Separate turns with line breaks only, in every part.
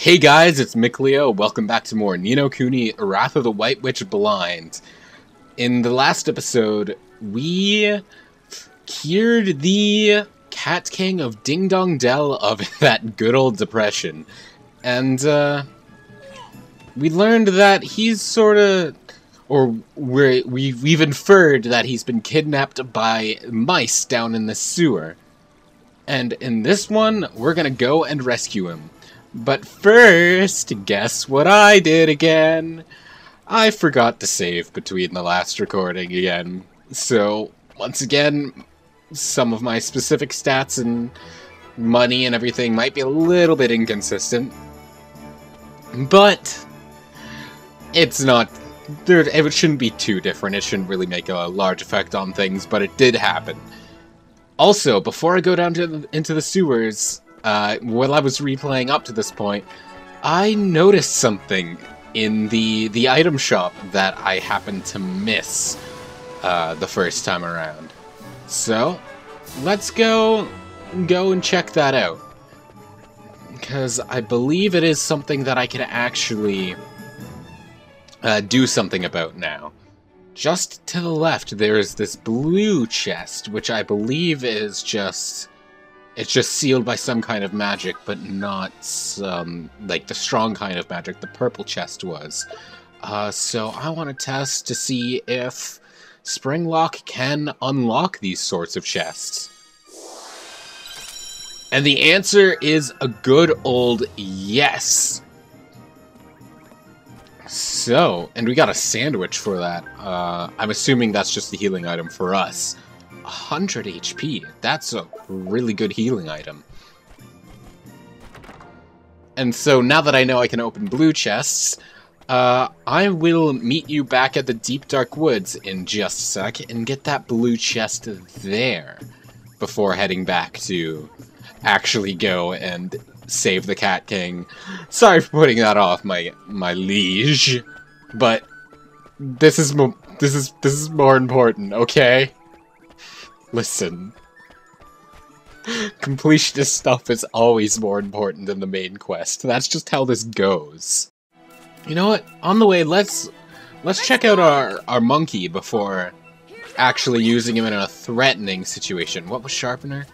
Hey guys, it's Mikleo. Welcome back to more Ni no Kuni, Wrath of the White Witch Blind. In the last episode, we cured the Cat King of Ding Dong Dell of that good old depression. And, we learned that he's sorta... Or we've inferred that he's been kidnapped by mice down in the sewer. And in this one, we're gonna go and rescue him. But first, guess what I did again? I forgot to save between the last recording again. So, once again, some of my specific stats and money and everything might be a little bit inconsistent. But it's not... it shouldn't be too different. It shouldn't really make a large effect on things, but it did happen. Also, before I go down into the sewers... while I was replaying up to this point, I noticed something in the item shop that I happened to miss the first time around. So, let's go and check that out. Because I believe it is something that I can actually do something about now. Just to the left, there is this blue chest, which I believe is just... It's just sealed by some kind of magic, but not some, like, the strong kind of magic the purple chest was. So I want to test to see if Springlock can unlock these sorts of chests. And the answer is a good old yes! So, and we got a sandwich for that. I'm assuming that's just the healing item for us. 100 HP. That's a really good healing item. And so now that I know I can open blue chests, I will meet you back at the deep dark woods in just a sec and get that blue chest there before heading back to actually go and save the Cat King. Sorry for putting that off, my liege, but this is more important, okay? Listen, completionist stuff is always more important than the main quest. That's just how this goes. You know what? On the way, let's check out our monkey before actually using him in a threatening situation. What was Sharpener?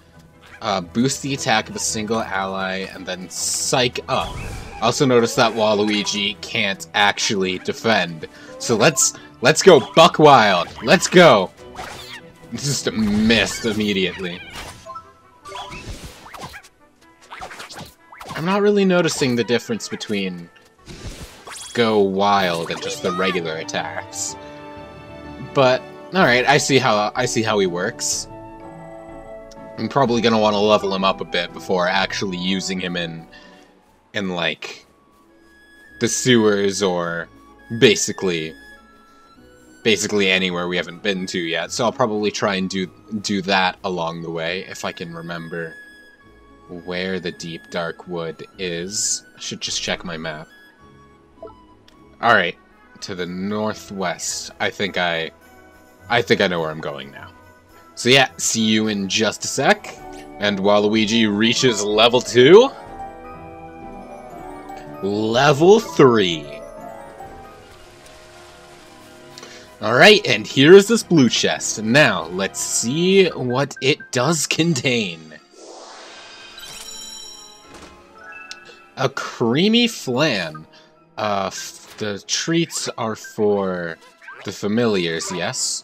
Boost the attack of a single ally and then psych up. Also notice that Waluigi can't actually defend. So let's go buck wild. Let's go. Just missed immediately. I'm not really noticing the difference between go wild and just the regular attacks. But alright, I see how he works. I'm probably gonna want to level him up a bit before actually using him in like the sewers or basically anywhere we haven't been to yet, so I'll probably try and do that along the way, if I can remember where the deep dark wood is. I should just check my map. Alright, to the northwest. I think I know where I'm going now. So yeah, see you in just a sec, and Waluigi reaches level 2. Level 3. Alright, and here's this blue chest. Now, let's see what it does contain. A creamy flan. The treats are for the familiars, yes?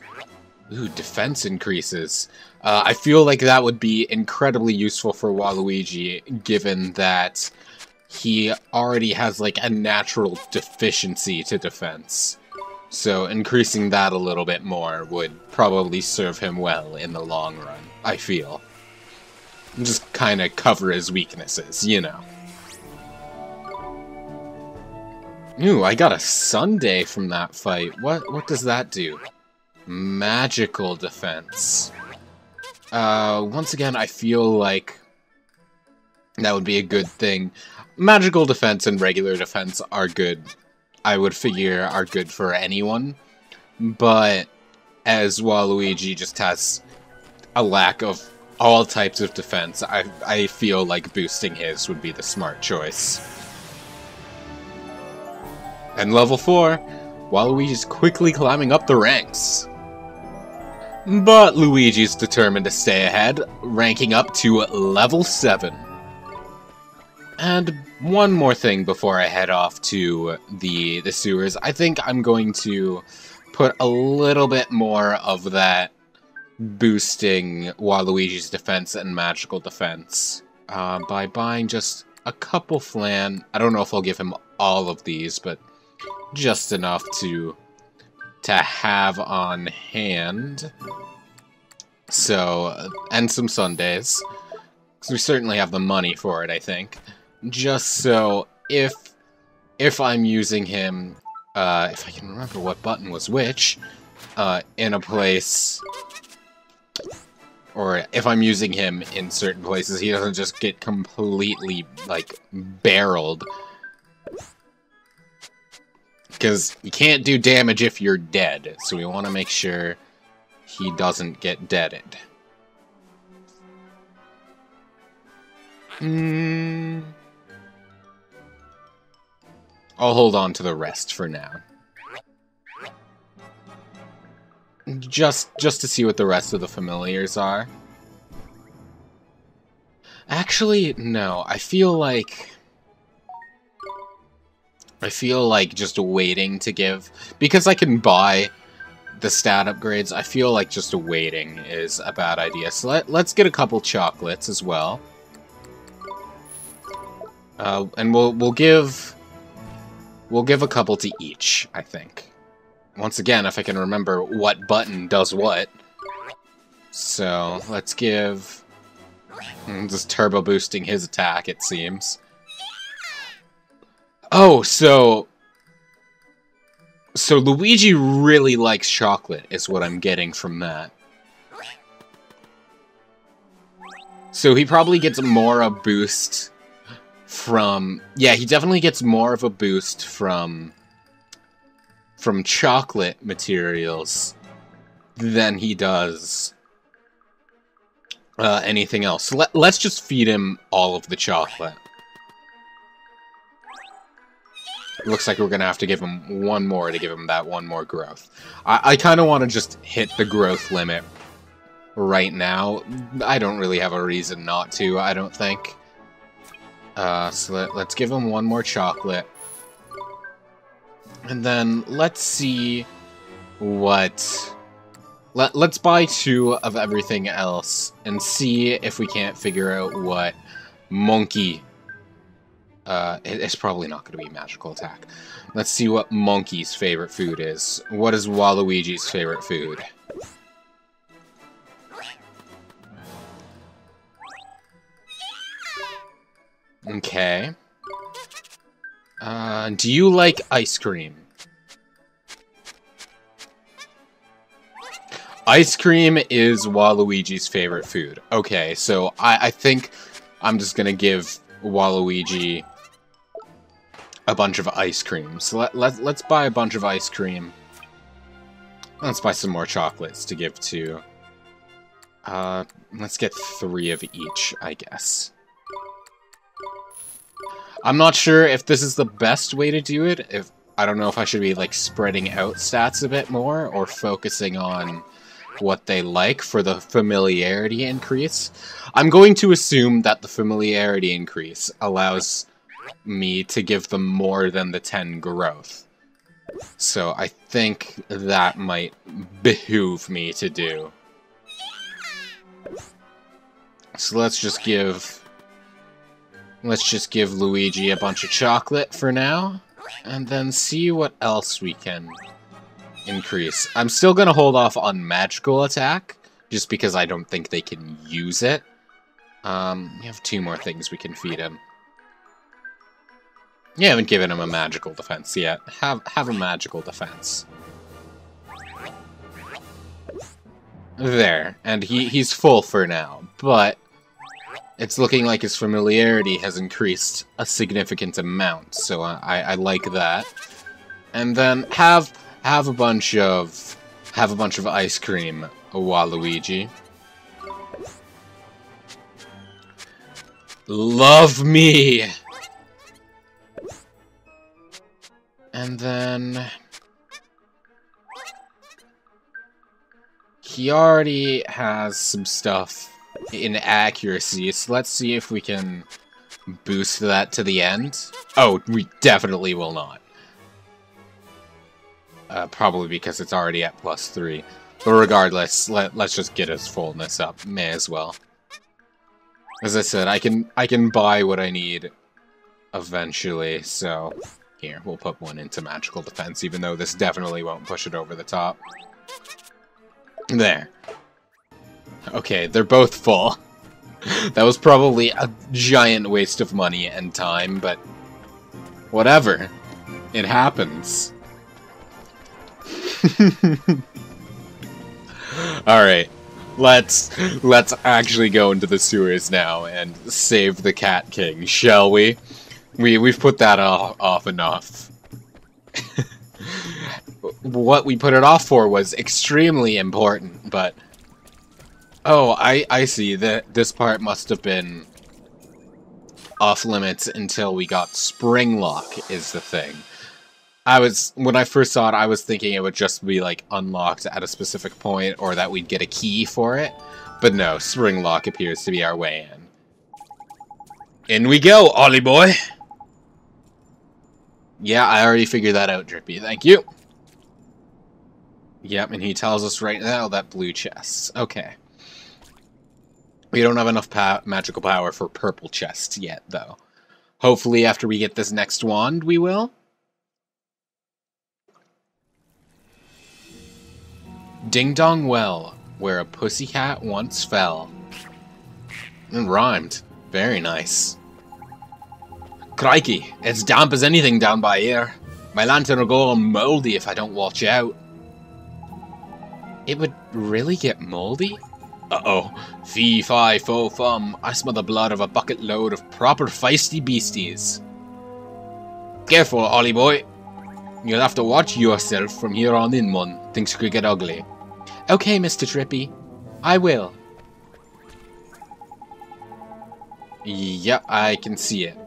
Ooh, defense increases. I feel like that would be incredibly useful for Waluigi, given that he already has, like, a natural deficiency to defense. So increasing that a little bit more would probably serve him well in the long run, I feel. Just kind of cover his weaknesses, you know. Ooh, I got a sundae from that fight. What does that do? Magical defense. Once again, I feel like that would be a good thing. Magical defense and regular defense are good. I would figure are good for anyone, but as Waluigi just has a lack of all types of defense, I feel like boosting his would be the smart choice. And level 4, Waluigi's quickly climbing up the ranks. But Luigi's determined to stay ahead, ranking up to level 7. And one more thing before I head off to the sewers. I think I'm going to put a little bit more of that boosting Waluigi's defense and magical defense by buying just a couple flan. I don't know if I'll give him all of these, but just enough to have on hand. So, and some sundaes, because we certainly have the money for it, I think. Just so, if I'm using him, if I can remember what button was which, in a place, or if I'm using him in certain places, he doesn't just get completely, like, barreled. Because you can't do damage if you're dead, so we want to make sure he doesn't get deaded. I'll hold on to the rest for now. Just to see what the rest of the familiars are. Actually, no. I feel like just waiting to give, because I can buy the stat upgrades, I feel like just waiting is a bad idea. So let's get a couple chocolates as well. And we'll give a couple to each, I think. Once again, if I can remember what button does what. So let's give, just turbo boosting his attack, it seems. Oh, so Luigi really likes chocolate, is what I'm getting from that. So he probably gets more a boost from... Yeah, he definitely gets more of a boost from chocolate materials than he does anything else. So let's just feed him all of the chocolate. It looks like we're going to have to give him one more to give him that one more growth. I kind of want to just hit the growth limit right now. I don't really have a reason not to, I don't think. So let's give him one more chocolate. And then let's see what... Let's buy 2 of everything else and see if we can't figure out what Monkey... it's probably not going to be magical attack. Let's see what Monkey's favorite food is. What is Waluigi's favorite food? Okay. Do you like ice cream? Ice cream is Waluigi's favorite food. Okay, so I think I'm just gonna give Waluigi a bunch of ice cream. So let's buy a bunch of ice cream. Let's buy some more chocolates to give to... let's get 3 of each, I guess. I'm not sure if this is the best way to do it. I don't know if I should be, like, spreading out stats a bit more, or focusing on what they like for the familiarity increase. I'm going to assume that the familiarity increase allows me to give them more than the 10 growth. So I think that might behoove me to do. So let's just give Luigi a bunch of chocolate for now, and then see what else we can increase. I'm still gonna hold off on magical attack, just because I don't think they can use it. We have 2 more things we can feed him. You haven't given him a magical defense yet. Have a magical defense. There, and he's full for now, but it's looking like his familiarity has increased a significant amount, so I like that. And then have a bunch of ice cream, Waluigi. Love me. And then... he already has some stuff in accuracy, so let's see if we can boost that to the end. Oh, we definitely will not. Probably because it's already at +3. But regardless, let's just get his fullness up. May as well. As I said, I can buy what I need eventually, so here, we'll put one into magical defense, even though this definitely won't push it over the top. There. Okay, they're both full. That was probably a giant waste of money and time, but whatever. It happens. Alright. Let's actually go into the sewers now and save the Cat King, shall we? We've put that off enough. What we put it off for was extremely important, but... Oh, I see. This part must have been off limits until we got Spring Lock is the thing. When I first saw it, I was thinking it would just be, like, unlocked at a specific point, or that we'd get a key for it. But no, Spring Lock appears to be our way in. In we go, Ollie boy! Yeah, I already figured that out, Drippy. Thank you! Yep, and he tells us right now that blue chests. Okay. We don't have enough magical power for purple chests yet, though. Hopefully after we get this next wand, we will. Ding Dong Well, where a pussycat once fell. It rhymed. Very nice. Crikey, it's damp as anything down by here. My lantern will go all moldy if I don't watch out. It would really get moldy? Uh-oh. Fee, fi, fo, fum. I smell the blood of a bucket load of proper feisty beasties. Careful, Ollie boy. You'll have to watch yourself from here on in, mon. Things could get ugly. Okay, Mr. Drippy. I will. Yeah, I can see it.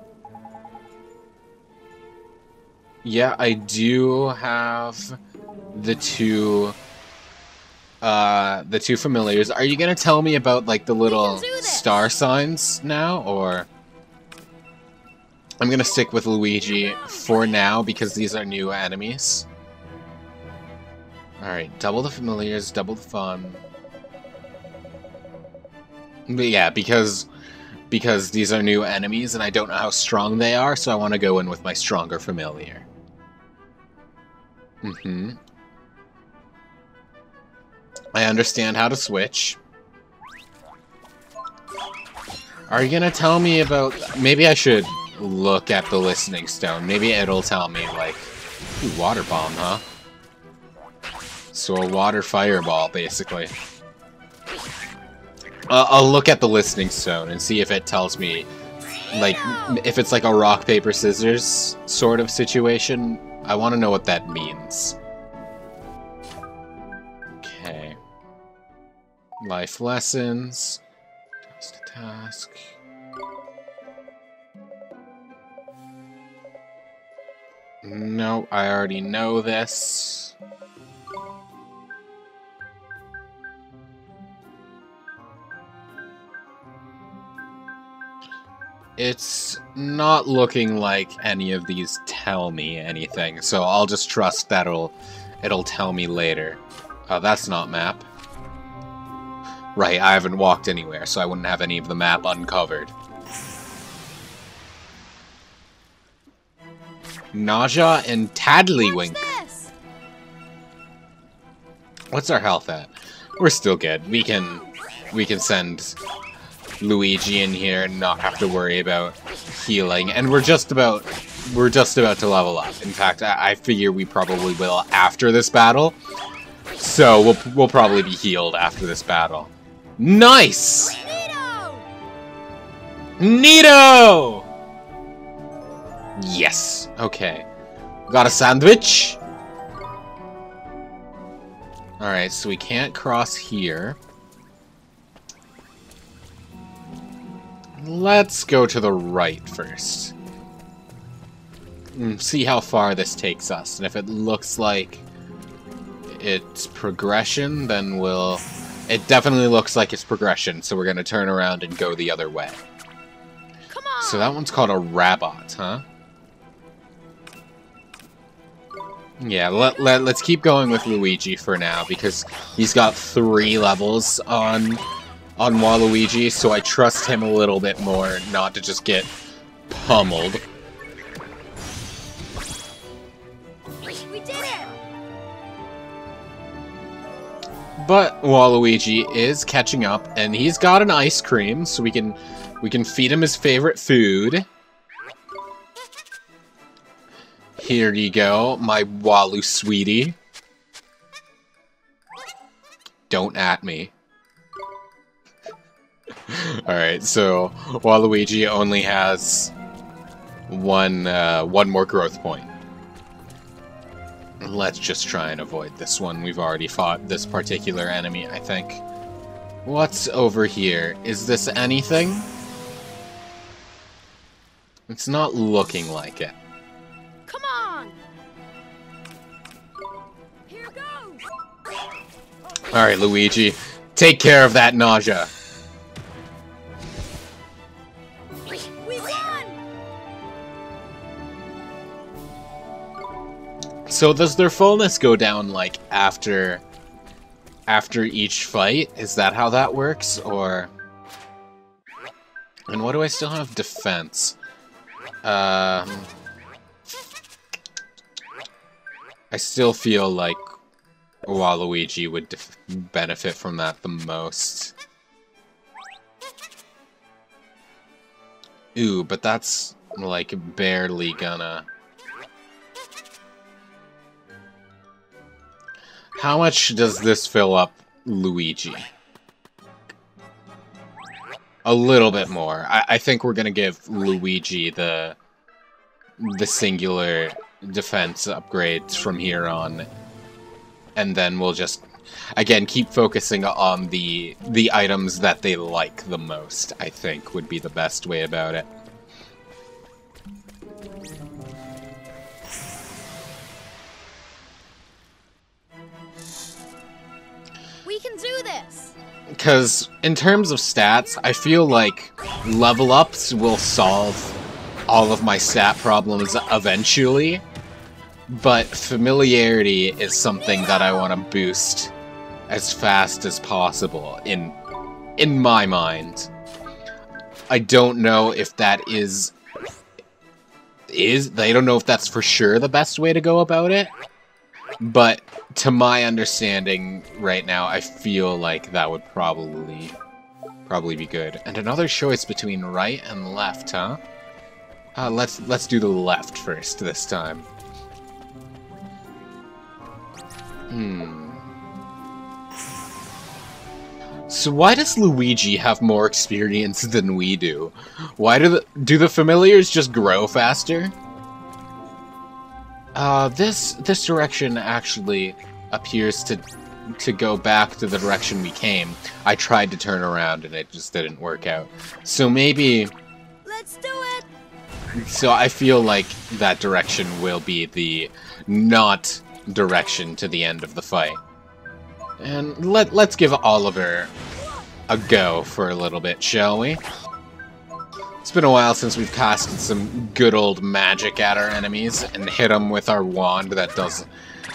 Yeah, I do have the two familiars. Are you gonna tell me about, like, the little star signs now, or... I'm gonna stick with Luigi for now, because these are new enemies. Alright, double the familiars, double the fun. But yeah, because these are new enemies, and I don't know how strong they are, so I want to go in with my stronger familiar. I understand how to switch. Are you gonna tell me about... Maybe I should look at the listening stone. Maybe it'll tell me, like... Ooh, water bomb, huh? So a water fireball, basically. I'll look at the listening stone and see if it tells me... Like, if it's like a rock, paper, scissors sort of situation. I want to know what that means. Okay. Life lessons. Task to task. No, I already know this. It's not looking like any of these tell me anything, so I'll just trust that it'll tell me later. Oh, that's not map. Right, I haven't walked anywhere, so I wouldn't have any of the map uncovered. Nausea and Taddlywink. What's our health at? We're still good. We can send Luigi in here and not have to worry about healing, and we're just about to level up. In fact, I figure we probably will after this battle, so we'll probably be healed after this battle. Nice! Neato! Yes. Okay. Got a sandwich. All right, so we can't cross here. Let's go to the right first. see how far this takes us. And if it looks like it's progression, then we'll... It definitely looks like it's progression, so we're going to turn around and go the other way.
Come on.
So that one's called a Rabot, huh? Yeah, let's keep going with Luigi for now, because he's got 3 levels on Waluigi, so I trust him a little bit more not to just get pummeled.
We did it!
But Waluigi is catching up, and he's got an ice cream, so we can feed him his favorite food. Here you go, my Walu sweetie. Don't at me. Alright, so Waluigi only has one more growth point. Let's just try and avoid this one. We've already fought this particular enemy, I think. What's over here? Is this anything? It's not looking like it.
Come on! Here goes!
Alright, Luigi. Take care of that nausea.
We won!
So does their fullness go down, like, after each fight? Is that how that works, or... And what do I still have? Defense. I still feel like Waluigi would benefit from that the most. Ooh, but that's, like, barely gonna... How much does this fill up Luigi? A little bit more. I think we're gonna give Luigi the singular defense upgrades from here on. And then we'll just, again, keep focusing on the items that they like the most, I think, would be the best way about it.
We can do this!
Because in terms of stats, I feel like level ups will solve all of my stat problems eventually. But familiarity is something that I want to boost as fast as possible in my mind. I don't know if that is I don't know if that's for sure the best way to go about it. But to my understanding right now, I feel like that would probably be good. And another choice between right and left, huh? Let's do the left first this time. So why does Luigi have more experience than we do? Why do the familiars just grow faster? This direction actually appears to go back to the direction we came. I tried to turn around and it just didn't work out. So maybe...
Let's do it!
So I feel like that direction will be the not direction to the end of the fight. And let's give Oliver a go for a little bit, shall we? It's been a while since we've casted some good old magic at our enemies and hit them with our wand that does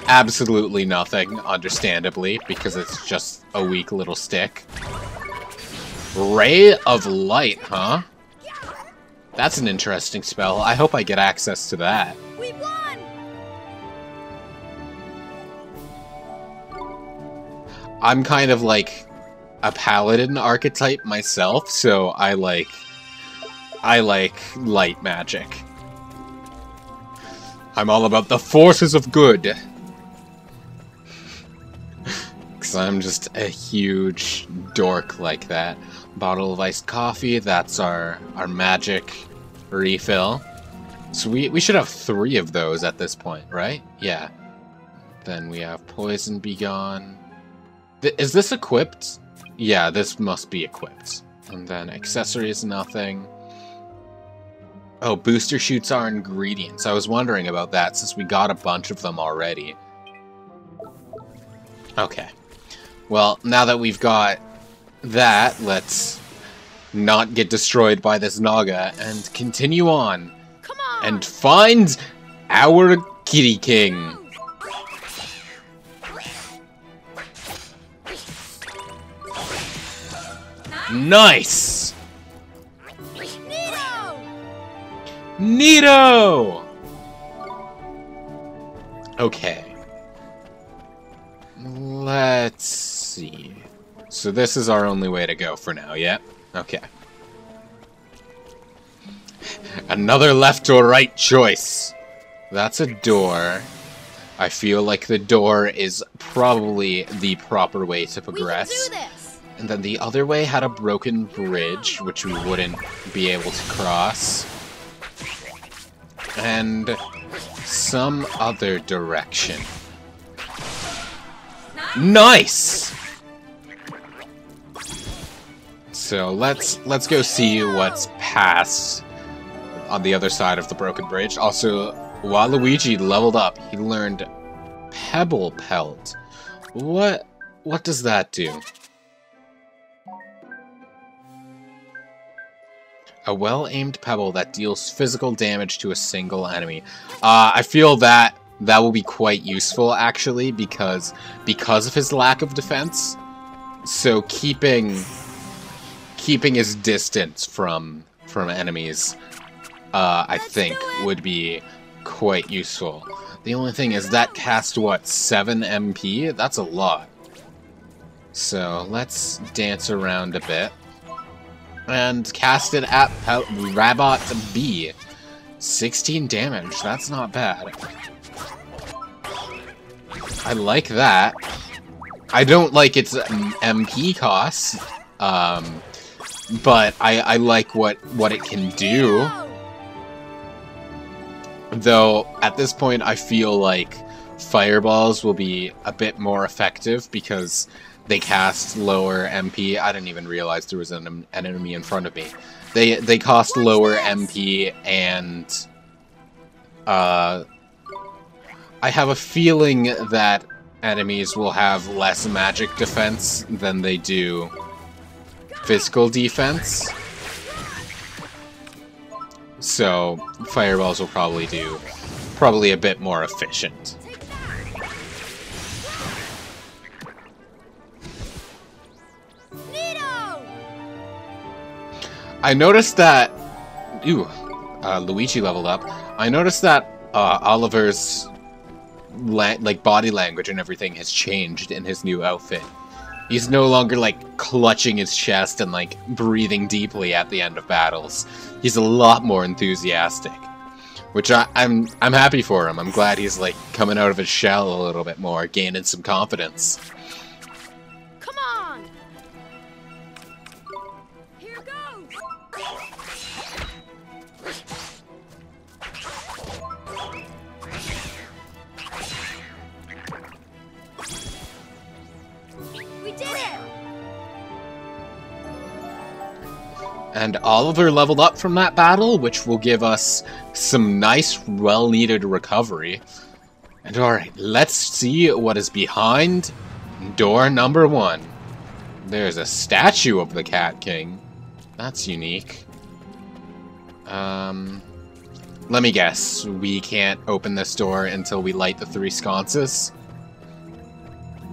absolutely nothing, understandably, because it's just a weak little stick. Ray of Light, huh? That's an interesting spell. I hope I get access to that.
We won!
I'm kind of like a paladin archetype myself, so I like light magic. I'm all about the forces of good. Because I'm just a huge dork like that. Bottle of iced coffee, that's our magic refill. So we should have 3 of those at this point, right? Yeah. Then we have Poison Be Gone. Is this equipped? Yeah, this must be equipped. And then accessories, nothing. Oh, booster shoots are ingredients. I was wondering about that since we got a bunch of them already. Okay. Well, now that we've got that, let's not get destroyed by this Naga and continue on.
Come on.
And find our Kitty King. Nice! Neato! Okay. Let's see. So this is our only way to go for now, yeah? Okay. Another left or right choice. That's a door. I feel like the door is probably the proper way to progress.
We can do this.
And then the other way had a broken bridge, which we wouldn't be able to cross. And some other direction. Nice! So let's go see what's past on the other side of the broken bridge. Also, Waluigi leveled up. He learned Pebble Pelt. What does that do? A well-aimed pebble that deals physical damage to a single enemy. I feel that will be quite useful, actually, because of his lack of defense. So keeping his distance from enemies, I think, would be quite useful. The only thing is that cast, what, 7 MP? That's a lot. So let's dance around a bit. And cast it at Rabbot B. 16 damage, that's not bad. I like that. I don't like its MP cost, but I like what it can do. Though, at this point, I feel like fireballs will be a bit more effective because they cast lower MP. I didn't even realize there was an enemy in front of me. They cost lower MP, and I have a feeling that enemies will have less magic defense than they do physical defense. So fireballs will probably a bit more efficient. I noticed that... Ooh, Luigi leveled up. I noticed that Oliver's body language and everything has changed in his new outfit. He's no longer, like, clutching his chest and, like, breathing deeply at the end of battles. He's a lot more enthusiastic. Which I'm happy for him. I'm glad he's, like, coming out of his shell a little bit more, gaining some confidence.
Come on! Here goes! We did it!
And Oliver leveled up from that battle, which will give us some nice, well-needed recovery. And alright, let's see what is behind door number 1. There's a statue of the Cat King. That's unique. Let me guess. We can't open this door until we light the 3 sconces?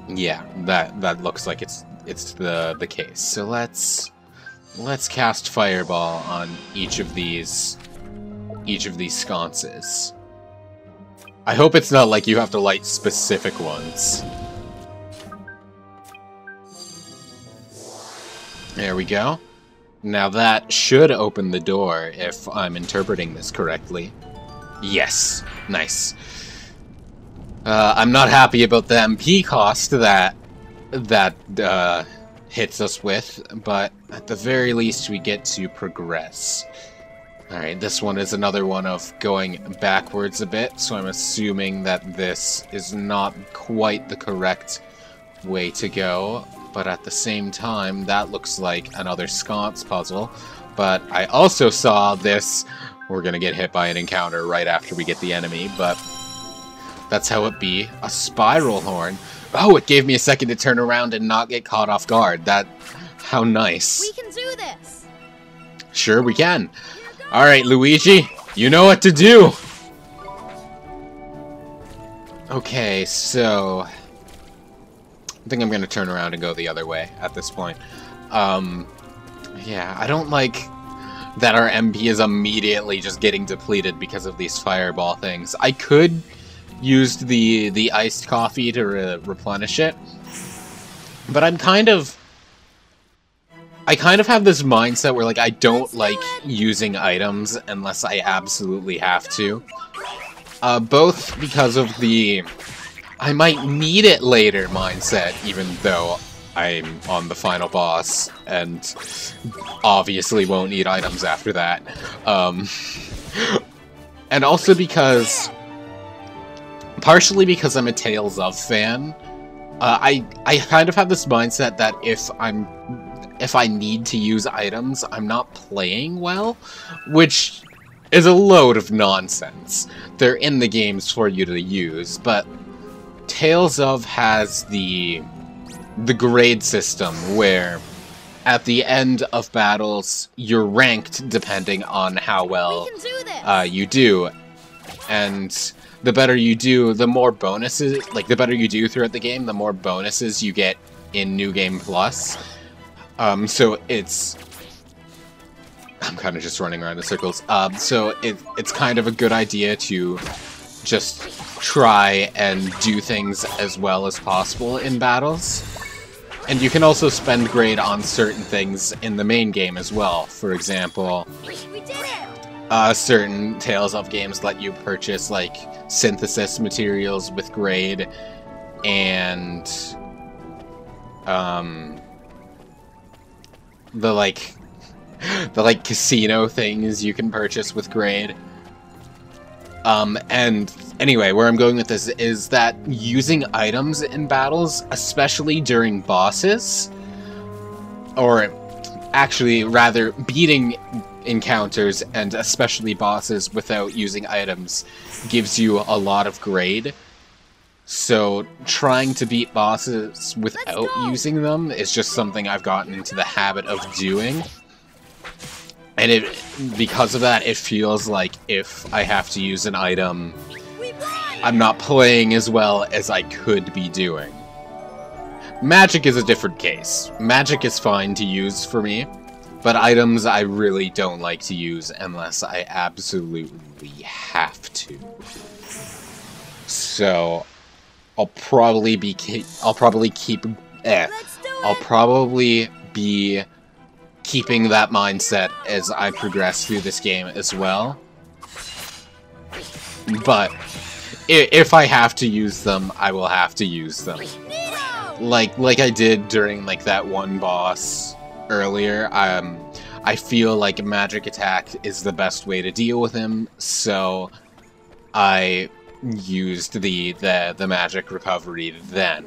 Yeah, that looks like it's the case. So let's cast Fireball on each of these sconces. I hope it's not like you have to light specific ones. There we go. Now that should open the door if I'm interpreting this correctly. Yes, nice. I'm not happy about the MP cost that hits us with, but at the very least we get to progress. Alright, this one is another one of going backwards a bit, so I'm assuming that this is not quite the correct way to go, but at the same time, that looks like another sconce puzzle. But I also saw this we're gonna get hit by an encounter right after we get the enemy, but that's how it be. A spiral horn. Oh, it gave me a second to turn around and not get caught off guard. How nice.
We can do this.
Sure we can. Alright, Luigi, you know what to do. Okay, so I think I'm gonna turn around and go the other way at this point. Yeah, I don't like that our MP is immediately just getting depleted because of these fireball things. I could use the iced coffee to replenish it, but I kind of have this mindset where, like, I don't like using items unless I absolutely have to. Both because of the I might need it later mindset, even though I'm on the final boss, and obviously won't need items after that. And also because, partially because I'm a Tales of fan, I kind of have this mindset that if I need to use items, I'm not playing well, which is a load of nonsense. They're in the games for you to use, but Tales of has the grade system where at the end of battles you're ranked depending on how well you do, and the better you do, the more bonuses, like the better you do throughout the game, the more bonuses you get in New Game Plus. So I'm kind of just running around in circles. So it's kind of a good idea to just try and do things as well as possible in battles. And you can also spend grade on certain things in the main game as well. For example,
We did it.
Certain Tales of games let you purchase, like, synthesis materials with grade, and the casino things you can purchase with grade. And anyway, where I'm going with this is that using items in battles, especially during bosses, or actually rather beating encounters and especially bosses without using items, gives you a lot of grade. So trying to beat bosses without using them is just something I've gotten into the habit of doing. And because of that, it feels like if I have to use an item, I'm not playing as well as I could be doing. Magic is a different case. Magic is fine to use for me, but items I really don't like to use unless I absolutely have to. So I'll probably be keeping that mindset as I progress through this game as well. But if I have to use them, I will have to use them. Like I did during, like, that one boss earlier. I feel like magic attack is the best way to deal with him, so I used the magic recovery then.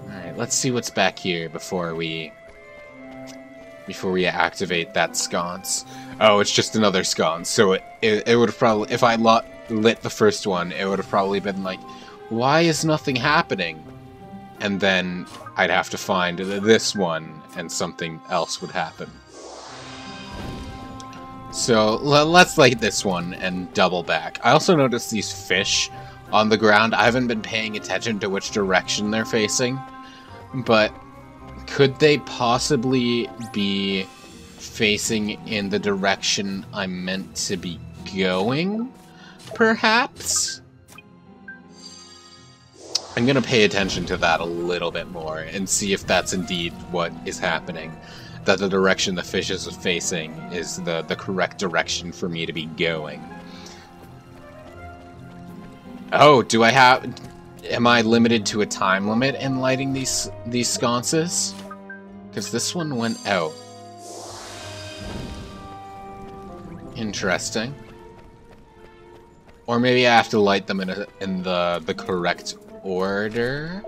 Alright, let's see what's back here before we activate that sconce. Oh, it's just another sconce. So it would have probably, if I lit the first one, it would have probably been like, why is nothing happening? And then I'd have to find this one, and something else would happen. So let's light this one and double back. I also noticed these fish on the ground. I haven't been paying attention to which direction they're facing, but could they possibly be facing in the direction I'm meant to be going, perhaps? I'm gonna pay attention to that a little bit more and see if that's indeed what is happening. That the direction the fish is facing is the correct direction for me to be going. Oh, am I limited to a time limit in lighting these sconces? Because this one went out. Interesting. Or maybe I have to light them in the correct order.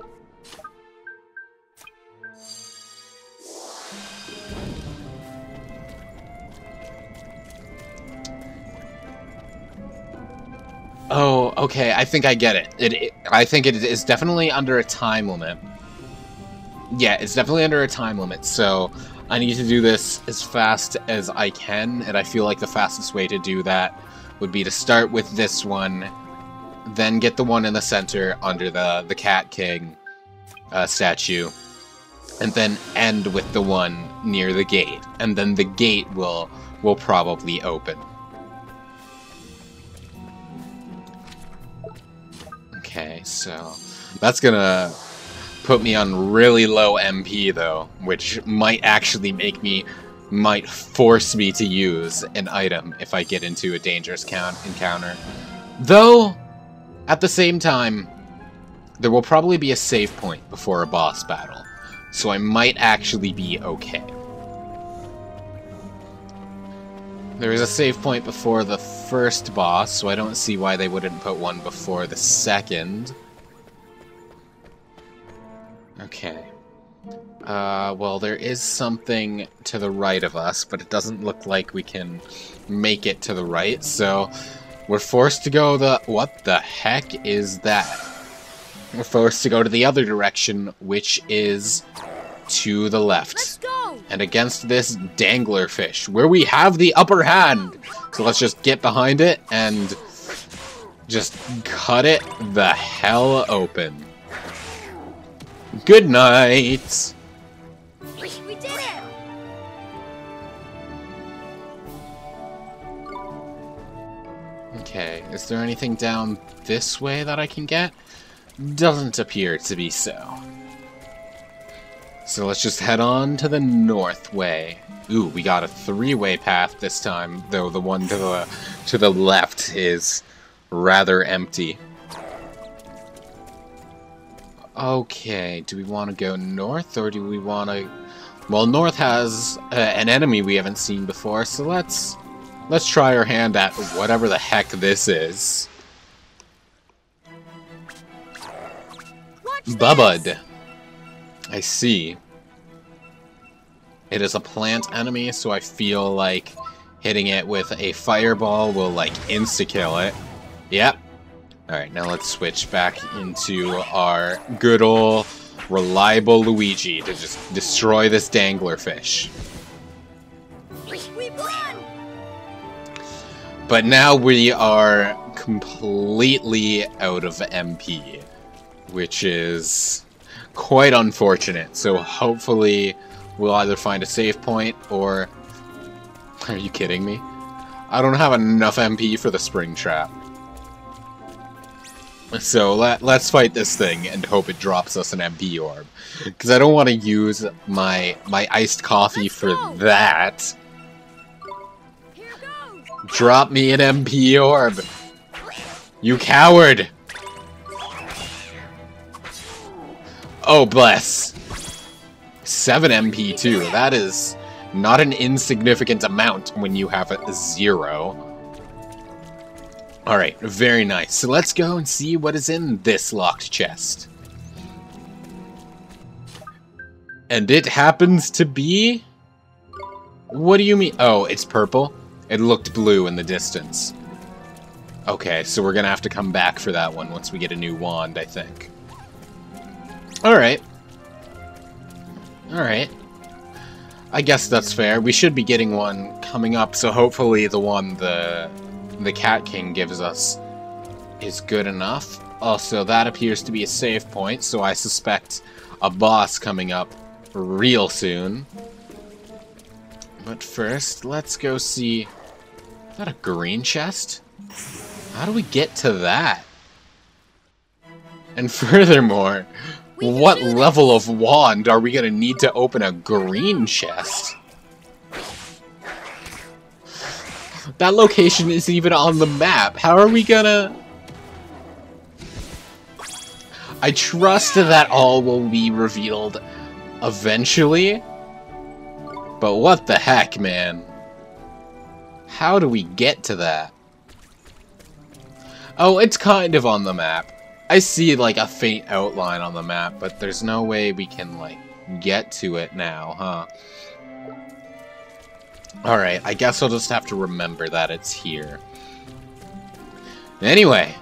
Oh, okay, I think I get it. I think it is definitely under a time limit. Yeah, it's definitely under a time limit, so I need to do this as fast as I can, and I feel like the fastest way to do that would be to start with this one, then get the one in the center under the Cat King statue, and then end with the one near the gate, and then the gate will probably open. Okay, so that's gonna put me on really low MP though, which might actually might force me to use an item if I get into a dangerous encounter. Though, at the same time, there will probably be a save point before a boss battle, so I might actually be okay. There is a save point before the first boss, so I don't see why they wouldn't put one before the second. Okay. Well, there is something to the right of us, but it doesn't look like we can make it to the right, so we're forced to go what the heck is that? We're forced to go to the other direction, which is to the left.
Let's go.
And against this danglerfish, where we have the upper hand. So let's just get behind it and just cut it the hell open. Good night.
We did it.
Okay, is there anything down this way that I can get? Doesn't appear to be so. So let's just head on to the north way. Ooh, we got a three-way path this time, though the one to the left is rather empty. Okay, do we want to go north, or do we want to... Well, north has an enemy we haven't seen before, so let's try our hand at whatever the heck this is. Bubud. I see. It is a plant enemy, so I feel like hitting it with a fireball will, like, insta-kill it. Yep. Alright, now let's switch back into our good old reliable Luigi to just destroy this danglerfish.
We won!
But now we are completely out of MP, which is quite unfortunate. So hopefully we'll either find a save point or... Are you kidding me? I don't have enough MP for the spring trap. So let's fight this thing and hope it drops us an MP orb. Because I don't want to use my iced coffee for that.
Here goes.
Drop me an MP orb! You coward! Oh, bless. 7 MP too. That is not an insignificant amount when you have a 0. Alright, very nice. So let's go and see what is in this locked chest. And it happens to be... What do you mean? Oh, it's purple? It looked blue in the distance. Okay, so we're gonna have to come back for that one once we get a new wand, I think. Alright. Alright. I guess that's fair. We should be getting one coming up, so hopefully the one the Cat King gives us is good enough. Also, that appears to be a save point, so I suspect a boss coming up real soon. But first, let's go see... Is that a green chest? How do we get to that? And furthermore, what level of wand are we gonna need to open a green chest? That location isn't even on the map. How are we gonna... I trust that all will be revealed eventually. But what the heck, man? How do we get to that? Oh, it's kind of on the map. I see, like, a faint outline on the map, but there's no way we can, like, get to it now, huh? Alright, I guess I'll just have to remember that it's here. Anyway,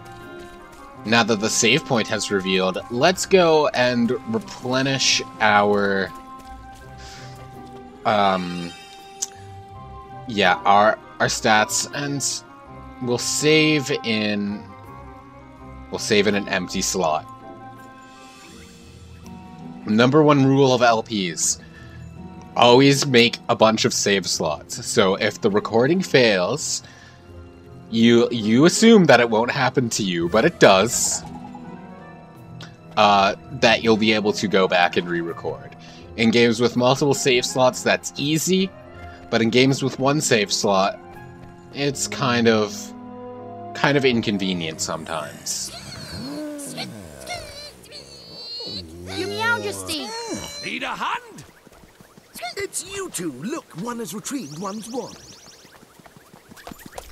now that the save point has revealed, let's go and replenish our our stats, and we'll save in an empty slot. Number one rule of LPs: always make a bunch of save slots. So if the recording fails, you assume that it won't happen to you, but it does. That you'll be able to go back and re-record. In games with multiple save slots, that's easy, but in games with one save slot, it's kind of inconvenient sometimes.
Your Majesty!
Need a hand?
It's you two. Look, one has retrieved one's wand.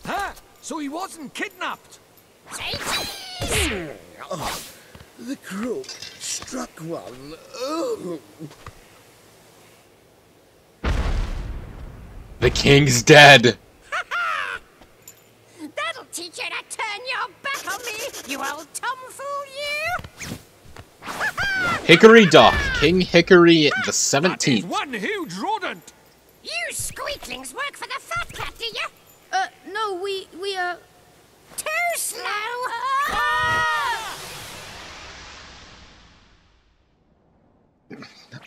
Huh? So he wasn't kidnapped?
Oh, the crook struck one. Oh.
The king's dead!
That'll teach you to turn your back on me, you old tomfool, you!
Hickory Dock, King Hickory the
That is
17th.
one huge rodent!
You squeaklings work for the fat cat, do you? No, we Too slow!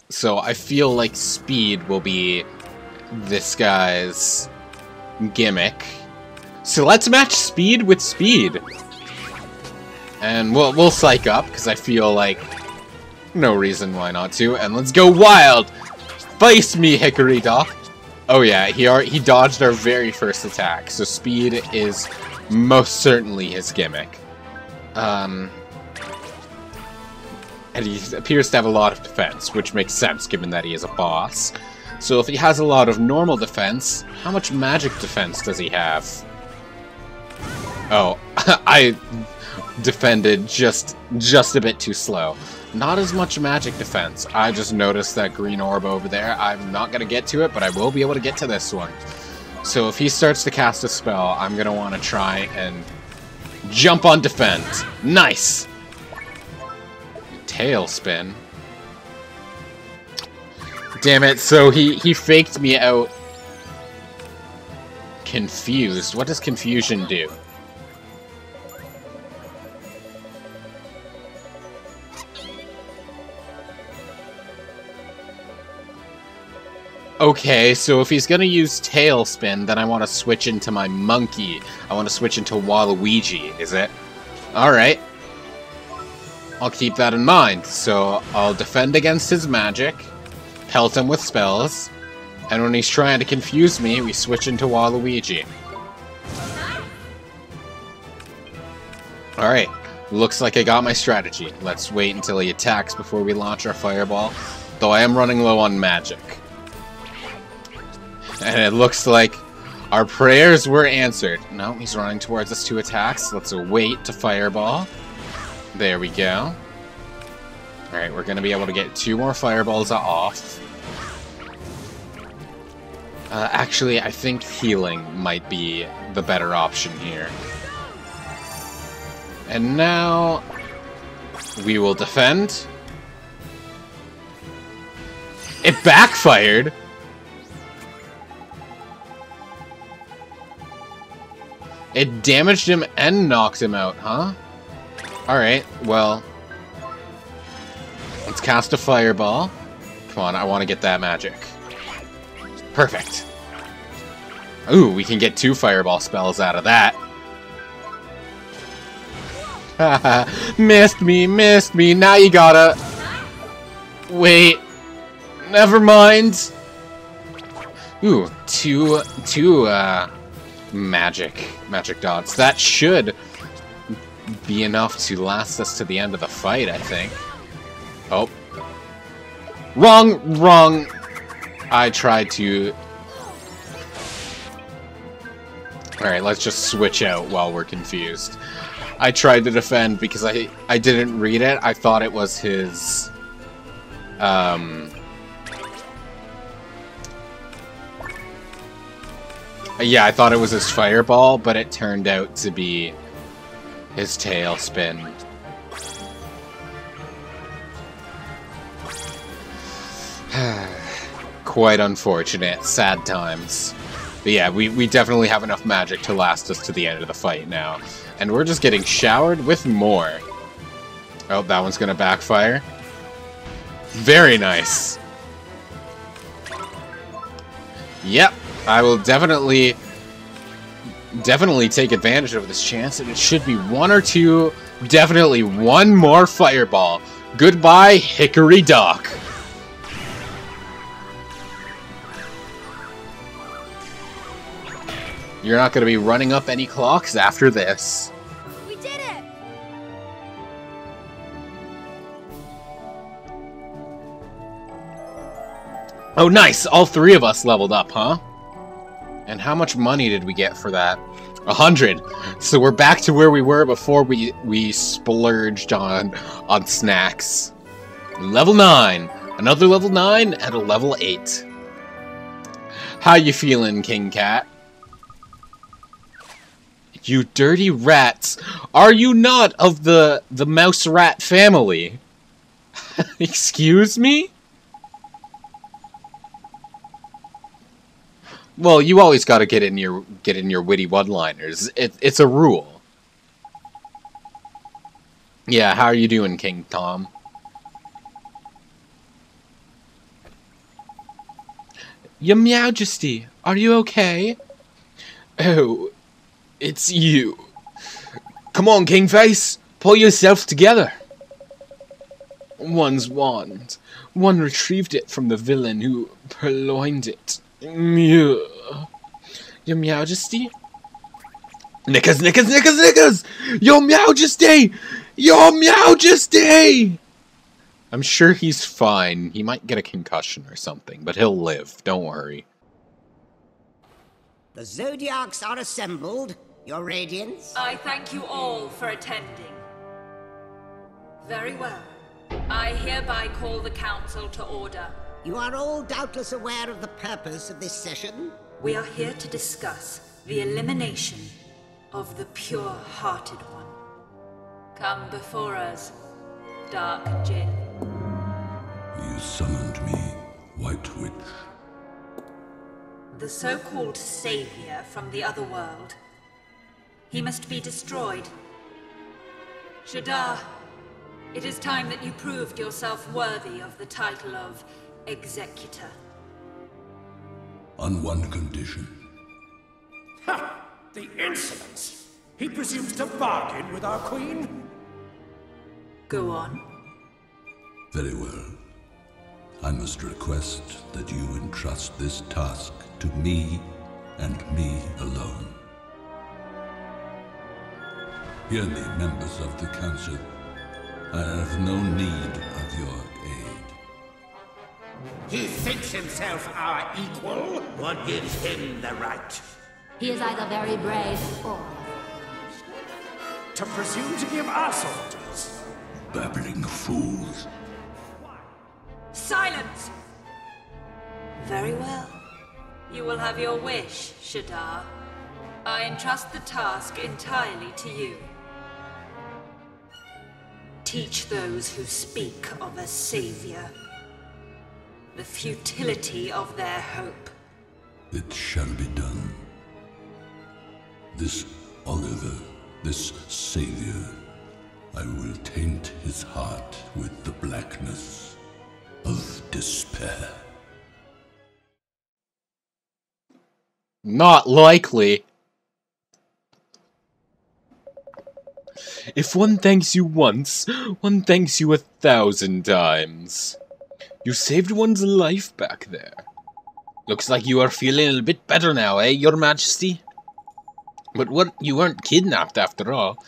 So I feel like speed will be this guy's gimmick. So let's match speed with speed. And we'll psych up, because I feel like no reason why not to. And let's go wild! Face me, Hickory Dock! Oh yeah, he dodged our very first attack, so speed is most certainly his gimmick. And he appears to have a lot of defense, which makes sense given that he is a boss. So if he has a lot of normal defense, how much magic defense does he have? Oh, I defended just a bit too slow. Not as much magic defense. I just noticed that green orb over there. I'm not going to get to it, but I will be able to get to this one. So if he starts to cast a spell, I'm going to want to try and jump on defend. Nice! Tailspin. Damn it, so he faked me out. Confused. What does confusion do? Okay, so if he's gonna use Tailspin, then I want to switch into my monkey. I want to switch into Waluigi, is it? Alright. I'll keep that in mind. So I'll defend against his magic, pelt him with spells, and when he's trying to confuse me, we switch into Waluigi. Alright, looks like I got my strategy. Let's wait until he attacks before we launch our fireball, though I am running low on magic. And it looks like our prayers were answered. No, he's running towards us to attacks. Let's wait to fireball. There we go. Alright, we're going to be able to get 2 more fireballs off. Actually, I think healing might be the better option here. And now we will defend. It backfired! It damaged him and knocked him out, huh? Alright, well... let's cast a fireball. Come on, I want to get that magic. Perfect. Ooh, we can get 2 fireball spells out of that. Haha, missed me, now you gotta... wait. Never mind. Ooh, two magic dots. That should be enough to last us to the end of the fight, I think. Oh. Wrong! I tried to... Alright, let's just switch out while we're confused. I tried to defend because I didn't read it. I thought it was his... yeah, I thought it was his fireball, but it turned out to be His tail spin. Quite unfortunate. Sad times. But yeah, we definitely have enough magic to last us to the end of the fight now. And we're just getting showered with more. Oh, that one's gonna backfire. Very nice. Yep, I will definitely take advantage of this chance, and it should be one or two, definitely one more fireball. Goodbye, Hickory Dock. You're not going to be running up any clocks after this.
We did it!
Oh, nice! All three of us leveled up, huh? And how much money did we get for that? 100. So we're back to where we were before we splurged on snacks. Level 9. Another level 9 and a level 8. How you feeling, King Cat? You dirty rats. Are you not of the mouse rat family? Excuse me? Well, you always got to get in your witty one-liners. It's a rule. Yeah, how are you doing, King Tom? Your Majesty, are you okay? Oh, it's you. Come on, Kingface, pull yourself together. One's wand. One retrieved it from the villain who purloined it. Mew. Your Majesty? Knickers, knickers, knickers, knickers! Your Majesty! Your Majesty! I'm sure he's fine. He might get a concussion or something, but he'll live. Don't worry.
The Zodiacs are assembled, Your Radiance.
I thank you all for attending. Very well. I hereby call the Council to order.
You are all doubtless aware of the purpose of this session.
We are here to discuss the elimination of the pure-hearted one. Come before us, Dark Jinn.
You summoned me, White Witch.
The so-called savior from the other world. He must be destroyed. Shadar, it is time that you proved yourself worthy of the title of Executor.
On one condition.
Ha! The insolence! He presumes to bargain with our queen?
Go on.
Very well. I must request that you entrust this task to me and me alone. Hear me, members of the Council. I have no need of your aid.
He thinks himself our equal? What gives him the right?
He is either very brave or...
To presume to give us orders?
Babbling fools.
Silence! Very well. You will have your wish, Shadar. I entrust the task entirely to you. Teach those who speak of a savior the futility of their hope.
It shall be done. This Oliver, this savior, I will taint his heart with the blackness of despair.
Not likely. If one thanks you once, one thanks you 1,000 times. You saved one's life back there. Looks like you are feeling a bit better now, eh, Your Majesty? But what, you weren't kidnapped after all.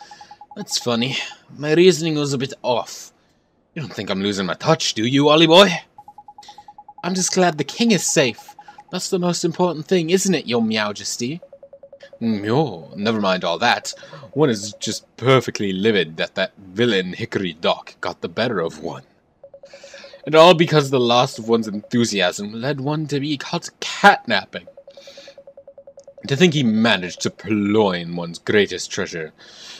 That's funny. My reasoning was a bit off. You don't think I'm losing my touch, do you, Ollie boy? I'm just glad the king is safe. That's the most important thing, isn't it, Your Majesty? No, never mind all that. One is just perfectly livid that villain Hickory Dock got the better of one. And all because the loss of one's enthusiasm led one to be caught catnapping. To think he managed to purloin one's greatest treasure.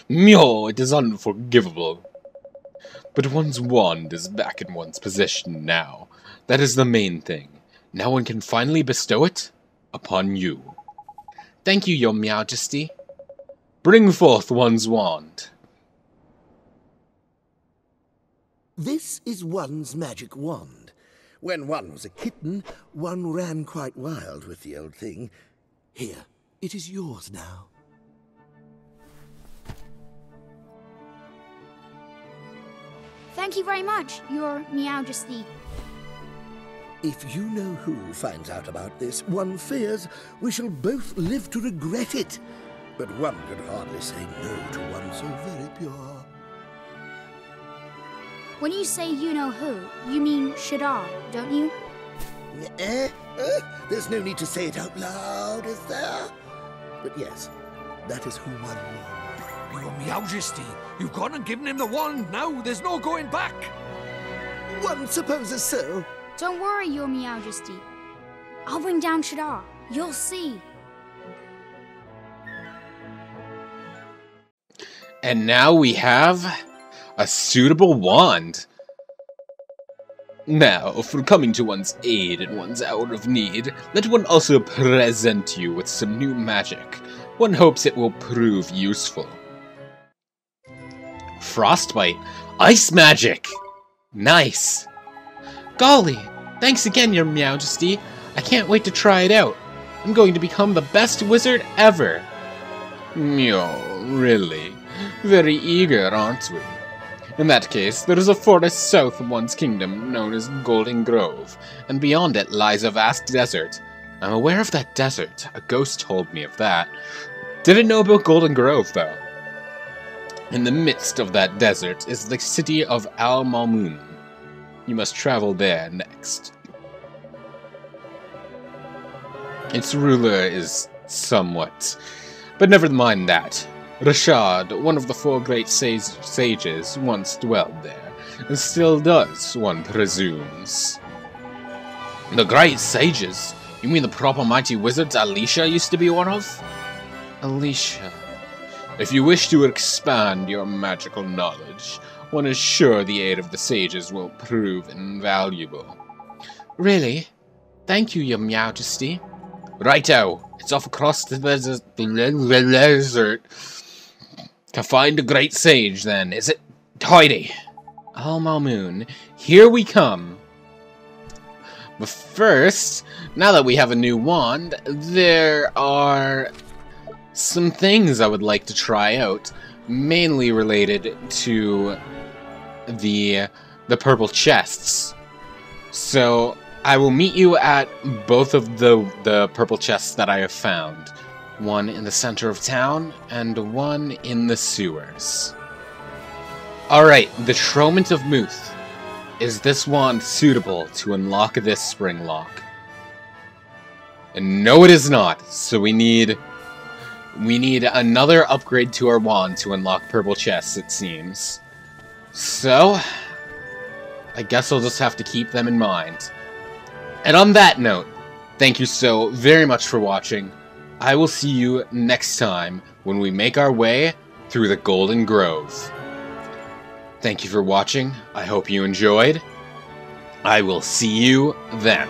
Myo, it is unforgivable. But one's wand is back in one's possession now. That is the main thing. Now one can finally bestow it upon you. Thank you, Your Majesty. Bring forth one's wand.
This is one's magic wand. When one was a kitten, one ran quite wild with the old thing. Here, it is yours now.
Thank you very much, Your Majesty.
If you know who finds out about this, one fears we shall both live to regret it. But one could hardly say no to one so very pure.
When you say you know who, you mean Shadar, don't you?
There's no need to say it out loud, is there? But yes, that is who one means.
Your Majesty, you've gone and given him the wand now. There's no going back.
One supposes so.
Don't worry, Your Majesty. I'll bring down Shadar. You'll see.
And now we have a suitable wand. Now, for coming to one's aid in one's hour of need, let one also present you with some new magic. One hopes it will prove useful. Frostbite. Ice magic! Nice! Golly! Thanks again, Your Majesty. I can't wait to try it out. I'm going to become the best wizard ever. Meow, really? Very eager, aren't we? In that case, there is a forest south of one's kingdom known as Golden Grove, and beyond it lies a vast desert. I'm aware of that desert. A ghost told me of that. Didn't know about Golden Grove, though. In the midst of that desert is the city of Al-Mamun. You must travel there next. Its ruler is somewhat... But never mind that. Rashad, one of the four great sages, once dwelled there, and still does, one presumes. The great sages? You mean the proper mighty wizards Alicia used to be one of? Alicia. If you wish to expand your magical knowledge, one is sure the aid of the sages will prove invaluable. Really? Thank you, Your Majesty. Righto, it's off across the desert. To find a great sage, then, is it? Tidy! Al-Mamun, here we come. But first, now that we have a new wand, there are some things I would like to try out, mainly related to the purple chests. So, I will meet you at both of the purple chests that I have found. One in the center of town, and one in the sewers. Alright, the Tromant of Muth. Is this wand suitable to unlock this spring lock? And no, it is not, so we need another upgrade to our wand to unlock purple chests, it seems. So, I guess I'll just have to keep them in mind. And on that note, thank you so very much for watching. I will see you next time when we make our way through the Golden Grove. Thank you for watching. I hope you enjoyed. I will see you then.